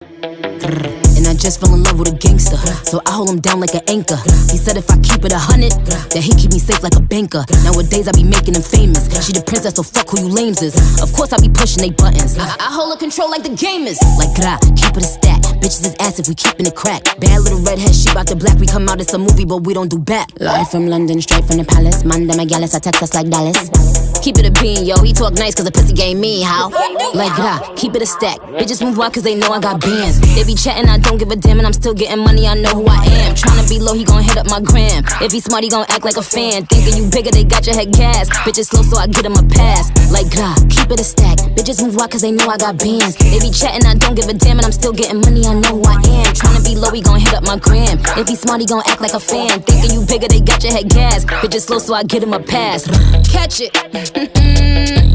And I just fell in love with a gangster, so I hold him down like an anchor. He said if I keep it 100, that he keep me safe like a banker. Nowadays I be making him famous. She the princess, so fuck who you lames is. Of course I be pushing they buttons. I hold her control like the gamers. Like keep it a stack. Bitches is ass if we keepin' it crack. Bad little redhead, she bout the black. We come out, it's a movie, but we don't do back. Live from London, straight from the palace. Manda Magalis, I text us like Dallas. Keep it a bean, yo. He talk nice cause the pussy game me, how? Like keep it a stack. Bitches move out cause they know I got bands. They be chatting, I don't give a damn, and I'm still getting money, I know who I am. Tryna be low, he gon' hit up my gram. If he smart, he gon' act like a fan. Thinking you bigger, they got your head gas. Bitches slow, so I get him a pass. Like keep it a stack. Bitches move out cause they know I got bands. They be chatting, I don't give a damn, and I'm still getting money, I know who I am. Tryna be low, he gon' hit up my gram. If he smart, he gon' act like a fan. Thinking you bigger, they got your head gas. Bitches slow, so I get him a pass. Catch it.